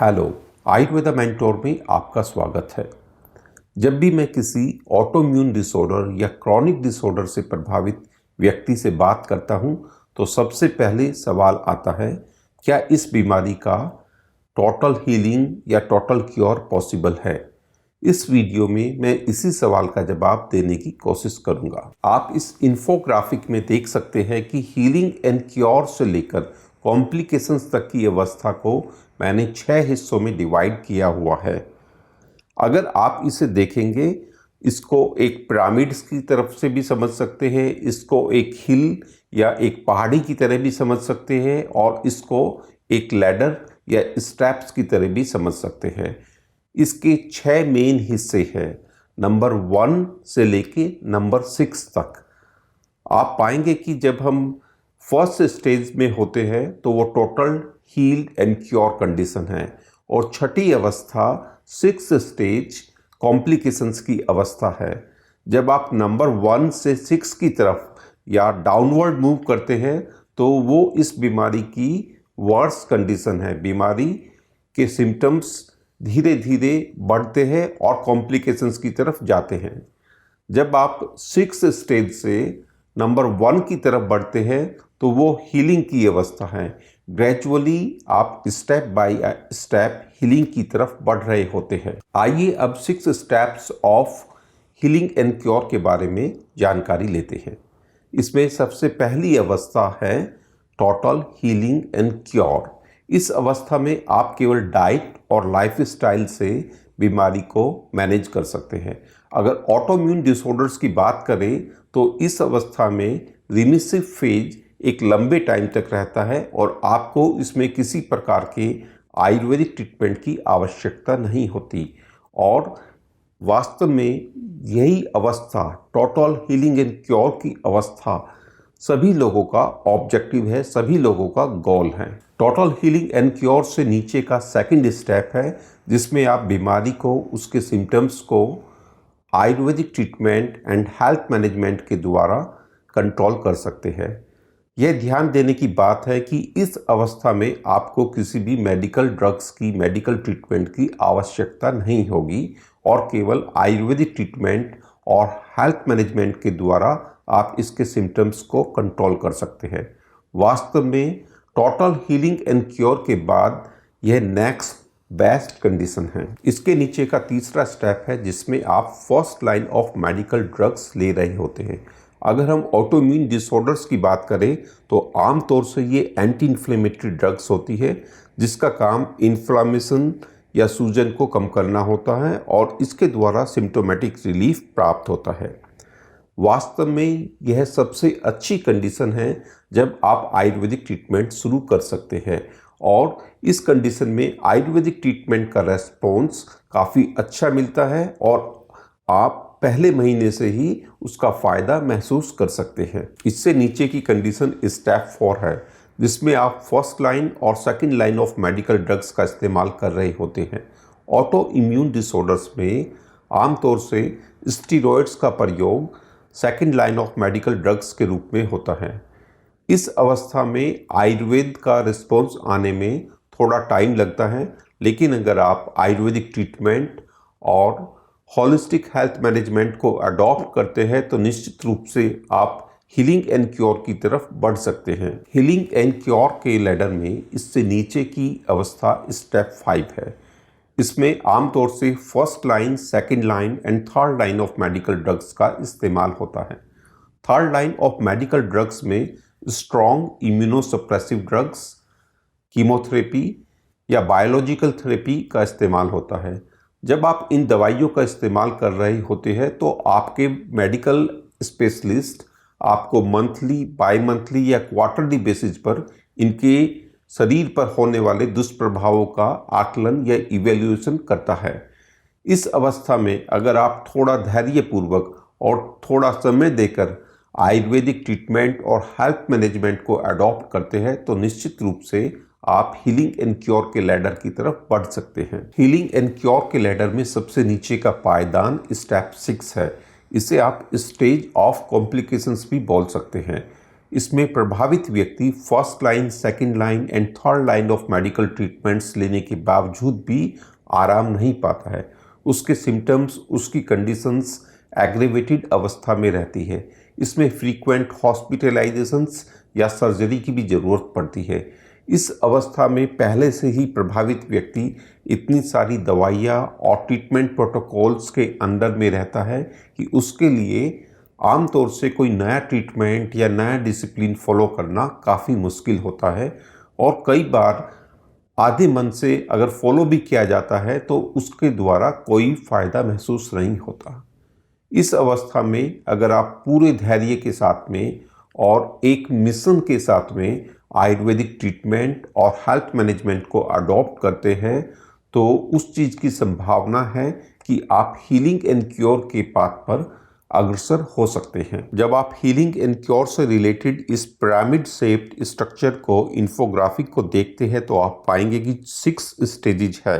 Hello, Ayurveda mentor में आपका स्वागत है। जब भी मैं किसी ऑटोइम्यून डिसऑर्डर या क्रॉनिक डिसऑर्डर से प्रभावित व्यक्ति से बात करता हूं, तो सबसे पहले सवाल आता है, क्या इस बीमारी का टोटल हीलिंग या टोटल क्योर पॉसिबल है। इस वीडियो में मैं इसी सवाल का जवाब देने की कोशिश करूंगा। आप इस इन्फोग्राफिक में देख सकते हैं कि हीलिंग एंड क्योर से लेकर कॉम्प्लिकेशंस तक की अवस्था को मैंने 6 हिस्सों में डिवाइड किया हुआ है। अगर आप इसे देखेंगे, इसको एक पिरामिड्स की तरफ से भी समझ सकते हैं, इसको एक हिल या एक पहाड़ी की तरह भी समझ सकते हैं और इसको एक लैडर या स्टेप्स की तरह भी समझ सकते हैं। इसके 6 मेन हिस्से हैं, नंबर 1 से लेके नंबर 6 तक। आप पाएंगे कि जब हम फर्स्ट स्टेज में होते हैं तो वो total healed and cure condition है और छठी अवस्था 6th स्टेज कॉम्प्लिकेशंस की अवस्था है। जब आप नंबर 1 से 6 की तरफ या डाउनवर्ड मूव करते हैं तो वो इस बीमारी की वर्स कंडीशन है। बीमारी के सिम्टम्स धीरे धीरे बढ़ते हैं और कॉम्प्लिकेशंस की तरफ जाते हैं। जब आप 6th स्टेज से नंबर 1 की तरफ बढ़ते हैं तो वो हीलिंग की अवस्था है। ग्रेजुअली आप स्टेप बाय स्टेप हीलिंग की तरफ बढ़ रहे होते हैं। आइए अब 6 steps of healing and cure के बारे में जानकारी लेते हैं। इसमें सबसे पहली अवस्था है टोटल हीलिंग एंड क्योर। इस अवस्था में आप केवल डाइट और लाइफस्टाइल से बीमारी को मैनेज कर सकते हैं। अगर ऑटोइम्यून डिसऑर्डर्स की बात करें तो इस अवस्था में रिमिसिव फेज एक लंबे टाइम तक रहता है और आपको इसमें किसी प्रकार के आयुर्वेदिक ट्रीटमेंट की आवश्यकता नहीं होती। और वास्तव में यही अवस्था टोटल हीलिंग एंड क्योर की अवस्था सभी लोगों का ऑब्जेक्टिव है, सभी लोगों का गोल है। टोटल हीलिंग एंड क्योर से नीचे का सेकंड स्टेप है जिसमें आप बीमारी को, उसके सिम्टम्स को Ayurvedic treatment and health management के द्वारा कंट्रोल कर सकते हैं। यह ध्यान देने की बात है कि इस अवस्था में आपको किसी भी मेडिकल ड्रग्स की, मेडिकल ट्रीटमेंट की आवश्यकता नहीं होगी और केवल आयुर्वेदिक ट्रीटमेंट और हेल्थ मैनेजमेंट के द्वारा आप इसके सिम्टम्स को कंट्रोल कर सकते हैं। वास्तव में टोटल हीलिंग एंड क्योर के बाद यह नेक्स्ट बेस्ट कंडीशन है। इसके नीचे का तीसरा स्टेप है जिसमें आप first line of medical drugs ले रहे होते हैं। अगर हम ऑटोइम्यून डिसऑर्डर्स की बात करें तो आमतौर से ये एंटी इन्फ्लेमेटरी ड्रग्स होती है जिसका काम इन्फ्लामेशन या सूजन को कम करना होता है और इसके द्वारा सिम्टोमेटिक रिलीफ प्राप्त होता है। वास्तव में यह सबसे अच्छी कंडीशन है जब आप आयुर्वेदिक ट्रीटमेंट शुरू कर सकते हैं और इस कंडीशन में आयुर्वेदिक ट्रीटमेंट का रेस्पॉन्स काफ़ी अच्छा मिलता है और आप पहले महीने से ही उसका फ़ायदा महसूस कर सकते हैं। इससे नीचे की कंडीशन स्टेप 4 है जिसमें आप फर्स्ट लाइन और second line of medical drugs का इस्तेमाल कर रहे होते हैं। ऑटो इम्यून डिसऑर्डर्स में आमतौर से स्टीरॉयड्स का प्रयोग second line of medical drugs के रूप में होता है। इस अवस्था में आयुर्वेद का रिस्पॉन्स आने में थोड़ा टाइम लगता है, लेकिन अगर आप आयुर्वेदिक ट्रीटमेंट और होलिस्टिक हेल्थ मैनेजमेंट को अडॉप्ट करते हैं तो निश्चित रूप से आप हीलिंग एंड क्योर की तरफ बढ़ सकते हैं। हीलिंग एंड क्योर के लैडर में इससे नीचे की अवस्था स्टेप 5 है। इसमें आमतौर से first line, second line and third line of medical drugs का इस्तेमाल होता है। Third line of medical drugs में स्ट्रॉन्ग इम्यूनोसप्रेसिव ड्रग्स, कीमोथेरेपी या बायोलॉजिकल थेरेपी का इस्तेमाल होता है। जब आप इन दवाइयों का इस्तेमाल कर रहे होते हैं तो आपके मेडिकल स्पेशलिस्ट आपको मंथली, बाई मंथली या क्वार्टरली बेसिस पर इनके शरीर पर होने वाले दुष्प्रभावों का आकलन या इवैल्यूएशन करता है। इस अवस्था में अगर आप थोड़ा धैर्यपूर्वक और थोड़ा समय देकर आयुर्वेदिक ट्रीटमेंट और हेल्थ मैनेजमेंट को अडॉप्ट करते हैं तो निश्चित रूप से आप हीलिंग एंड क्योर के लैडर की तरफ बढ़ सकते हैं। हीलिंग एंड क्योर के लैडर में सबसे नीचे का पायदान स्टेप 6 है। इसे आप स्टेज ऑफ कॉम्प्लिकेशंस भी बोल सकते हैं। इसमें प्रभावित व्यक्ति first line, second line and third line of medical treatments लेने के बावजूद भी आराम नहीं पाता है। उसके सिम्टम्स, उसकी कंडीशंस एग्रेवेटेड अवस्था में रहती है। इसमें फ्रीक्वेंट हॉस्पिटलाइजेशंस या सर्जरी की भी ज़रूरत पड़ती है। इस अवस्था में पहले से ही प्रभावित व्यक्ति इतनी सारी दवाइयाँ और ट्रीटमेंट प्रोटोकॉल्स के अंडर में रहता है कि उसके लिए आमतौर से कोई नया ट्रीटमेंट या नया डिसिप्लिन फॉलो करना काफ़ी मुश्किल होता है, और कई बार आधे मन से अगर फॉलो भी किया जाता है तो उसके द्वारा कोई फ़ायदा महसूस नहीं होता। इस अवस्था में अगर आप पूरे धैर्य के साथ में और एक मिशन के साथ में आयुर्वेदिक ट्रीटमेंट और हेल्थ मैनेजमेंट को अडॉप्ट करते हैं तो उस चीज़ की संभावना है कि आप हीलिंग एंड क्योर के पाथ पर अग्रसर हो सकते हैं। जब आप हीलिंग एंड क्योर से रिलेटेड इस पिरामिड शेप्ड स्ट्रक्चर को, इन्फोग्राफिक को देखते हैं तो आप पाएंगे कि 6 स्टेजेज है।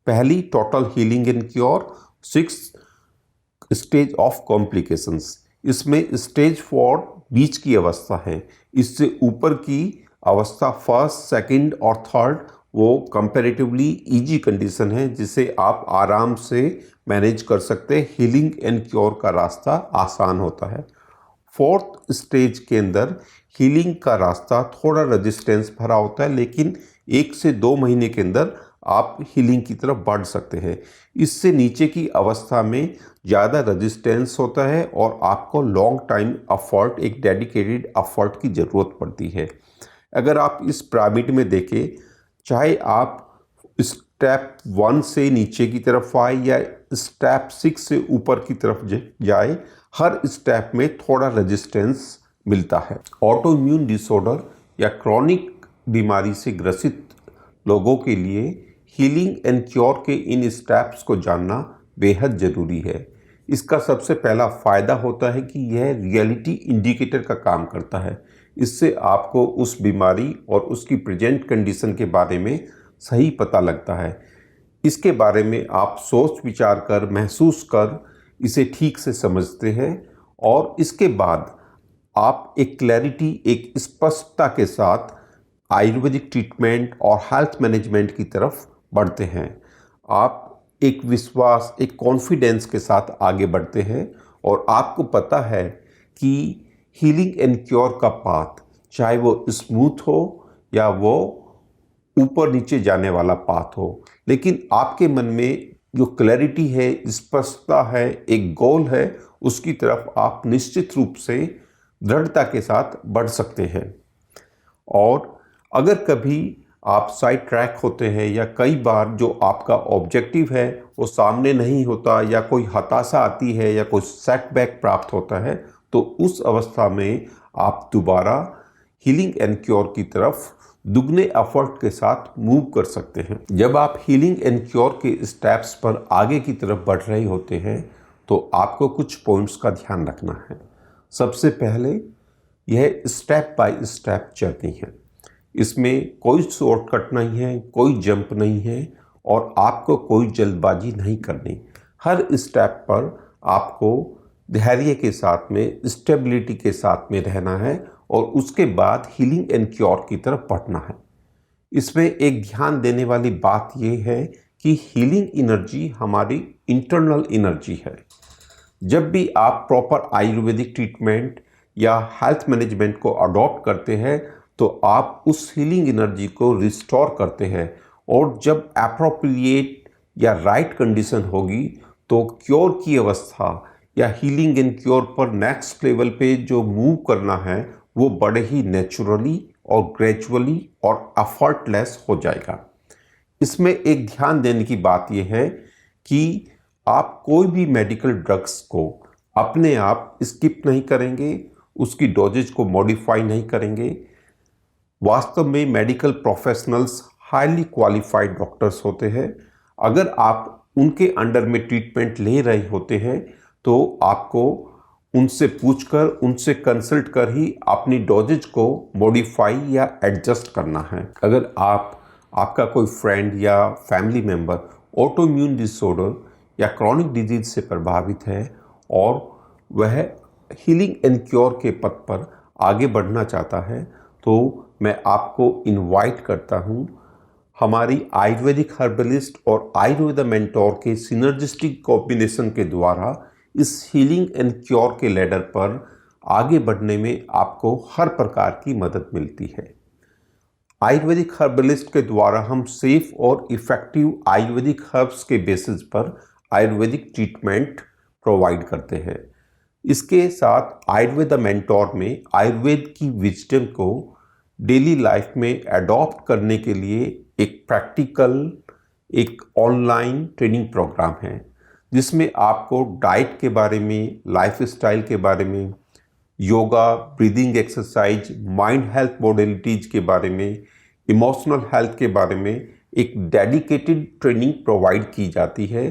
पहली total healing and cure, 6 stage of complications. इसमें स्टेज 4 बीच की अवस्था है। इससे ऊपर की अवस्था फर्स्ट, सेकंड और थर्ड वो कंपैरेटिवली इजी कंडीशन है जिसे आप आराम से मैनेज कर सकते हैं। हीलिंग एंड क्योर का रास्ता आसान होता है। 4th स्टेज के अंदर हीलिंग का रास्ता थोड़ा रेजिस्टेंस भरा होता है, लेकिन 1 से 2 महीने के अंदर आप हीलिंग की तरफ बढ़ सकते हैं। इससे नीचे की अवस्था में ज़्यादा रेजिस्टेंस होता है और आपको लॉन्ग टाइम एफर्ट, एक डेडिकेटेड एफर्ट की ज़रूरत पड़ती है। अगर आप इस पिरामिड में देखें, चाहे आप स्टेप 1 से नीचे की तरफ आए या स्टेप 6 से ऊपर की तरफ जाए, हर स्टेप में थोड़ा रेजिस्टेंस मिलता है। ऑटोइम्यून डिसऑर्डर या क्रॉनिक बीमारी से ग्रसित लोगों के लिए हीलिंग एंड क्योर के इन स्टेप्स को जानना बेहद ज़रूरी है। इसका सबसे पहला फ़ायदा होता है कि यह रियलिटी इंडिकेटर का काम करता है। इससे आपको उस बीमारी और उसकी प्रेजेंट कंडीशन के बारे में सही पता लगता है। इसके बारे में आप सोच विचार कर, महसूस कर इसे ठीक से समझते हैं और इसके बाद आप एक क्लैरिटी, एक स्पष्टता के साथ आयुर्वेदिक ट्रीटमेंट और हेल्थ मैनेजमेंट की तरफ बढ़ते हैं। आप एक विश्वास, एक कॉन्फिडेंस के साथ आगे बढ़ते हैं और आपको पता है कि हीलिंग एंड क्योर का पाथ, चाहे वो स्मूथ हो या वो ऊपर नीचे जाने वाला पाथ हो, लेकिन आपके मन में जो क्लैरिटी है, स्पष्टता है, एक गोल है, उसकी तरफ आप निश्चित रूप से दृढ़ता के साथ बढ़ सकते हैं। और अगर कभी आप साइड ट्रैक होते हैं या कई बार जो आपका ऑब्जेक्टिव है वो सामने नहीं होता या कोई हताशा आती है या कोई सेटबैक प्राप्त होता है, तो उस अवस्था में आप दोबारा हीलिंग एंड क्योर की तरफ दुगने एफर्ट के साथ मूव कर सकते हैं। जब आप हीलिंग एंड क्योर के स्टेप्स पर आगे की तरफ बढ़ रहे होते हैं तो आपको कुछ पॉइंट्स का ध्यान रखना है। सबसे पहले यह स्टेप बाय स्टेप जर्नी है। इसमें कोई शॉर्टकट नहीं है, कोई जंप नहीं है और आपको कोई जल्दबाजी नहीं करनी। हर स्टेप पर आपको धैर्य के साथ में, स्टेबिलिटी के साथ में रहना है और उसके बाद हीलिंग एंड क्योर की तरफ बढ़ना है। इसमें एक ध्यान देने वाली बात यह है कि हीलिंग एनर्जी हमारी इंटरनल एनर्जी है। जब भी आप प्रॉपर आयुर्वेदिक ट्रीटमेंट या हेल्थ मैनेजमेंट को अडॉप्ट करते हैं तो आप उस हीलिंग एनर्जी को रिस्टोर करते हैं और जब एप्रोप्रिएट या राइट कंडीशन होगी तो क्योर की अवस्था या हीलिंग एंड क्योर पर नेक्स्ट लेवल पे जो मूव करना है वो बड़े ही नेचुरली और ग्रेजुअली और एफर्टलेस हो जाएगा। इसमें एक ध्यान देने की बात यह है कि आप कोई भी मेडिकल ड्रग्स को अपने आप स्किप नहीं करेंगे, उसकी डोजेज को मॉडिफाई नहीं करेंगे। वास्तव में medical professionals highly qualified doctors होते हैं। अगर आप उनके अंडर में ट्रीटमेंट ले रहे होते हैं तो आपको उनसे पूछकर, उनसे कंसल्ट कर ही अपनी डोजेज को मॉडिफाई या एडजस्ट करना है। अगर आपका कोई फ्रेंड या फैमिली मेम्बर ऑटोइम्यून डिसऑर्डर या क्रॉनिक डिजीज से प्रभावित है और वह हीलिंग एंड क्योर के पथ पर आगे बढ़ना चाहता है तो मैं आपको इनवाइट करता हूँ हमारी आयुर्वेदिक हर्बलिस्ट और आयुर्वेदा मेंटोर के सिनर्जिस्टिक कॉम्बिनेशन के द्वारा इस हीलिंग एंड क्योर के लैडर पर आगे बढ़ने में आपको हर प्रकार की मदद मिलती है। आयुर्वेदिक हर्बलिस्ट के द्वारा हम सेफ और इफ़ेक्टिव आयुर्वेदिक हर्ब्स के बेसिस पर आयुर्वेदिक ट्रीटमेंट प्रोवाइड करते हैं। इसके साथ आयुर्वेदा मेंटोर में आयुर्वेद की विजडम को डेली लाइफ में अडॉप्ट करने के लिए एक प्रैक्टिकल एक ऑनलाइन ट्रेनिंग प्रोग्राम है जिसमें आपको डाइट के बारे में, लाइफस्टाइल के बारे में, yoga, breathing exercise, mind health modalities के बारे में, इमोशनल हेल्थ के बारे में एक डेडिकेटेड ट्रेनिंग प्रोवाइड की जाती है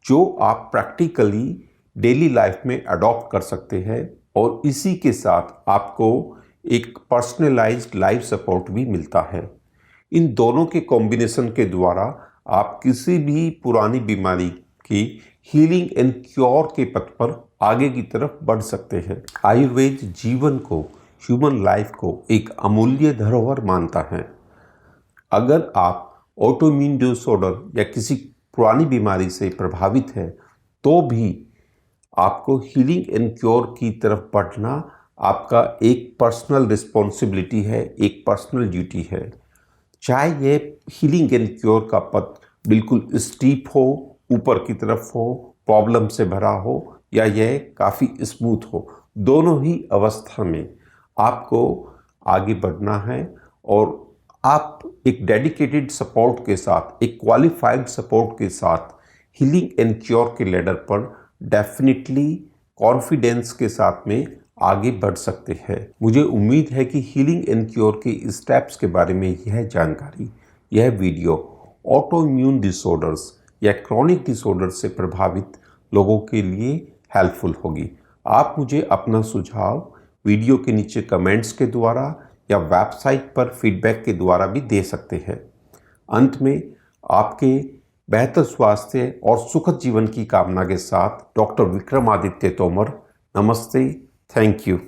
जो आप प्रैक्टिकली डेली लाइफ में अडॉप्ट कर सकते हैं और इसी के साथ आपको एक पर्सनलाइज्ड लाइफ सपोर्ट भी मिलता है। इन दोनों के कॉम्बिनेशन के द्वारा आप किसी भी पुरानी बीमारी की हीलिंग एंड क्योर के पथ पर आगे की तरफ बढ़ सकते हैं। आयुर्वेद जीवन को, ह्यूमन लाइफ को एक अमूल्य धरोहर मानता है। अगर आप ऑटोइम्यून डिसऑर्डर या किसी पुरानी बीमारी से प्रभावित है तो भी आपको हीलिंग एंड क्योर की तरफ बढ़ना आपका एक पर्सनल रिस्पॉन्सिबिलिटी है, एक पर्सनल ड्यूटी है। चाहे ये हीलिंग एंड क्योर का पथ बिल्कुल स्टीप हो, ऊपर की तरफ हो, प्रॉब्लम से भरा हो या यह काफ़ी स्मूथ हो, दोनों ही अवस्था में आपको आगे बढ़ना है और आप एक डेडिकेटेड सपोर्ट के साथ, एक क्वालिफाइड सपोर्ट के साथ हीलिंग एंड क्योर के लैडर पर डेफिनेटली कॉन्फिडेंस के साथ में आगे बढ़ सकते हैं। मुझे उम्मीद है कि हीलिंग एंड क्योर के स्टेप्स के बारे में यह जानकारी, यह वीडियो ऑटोइम्यून डिसऑर्डर्स या क्रॉनिक डिसऑर्डर्स से प्रभावित लोगों के लिए हेल्पफुल होगी। आप मुझे अपना सुझाव वीडियो के नीचे कमेंट्स के द्वारा या वेबसाइट पर फीडबैक के द्वारा भी दे सकते हैं। अंत में आपके बेहतर स्वास्थ्य और सुखद जीवन की कामना के साथ डॉक्टर विक्रमादित्य तोमर, नमस्ते, थैंक यू।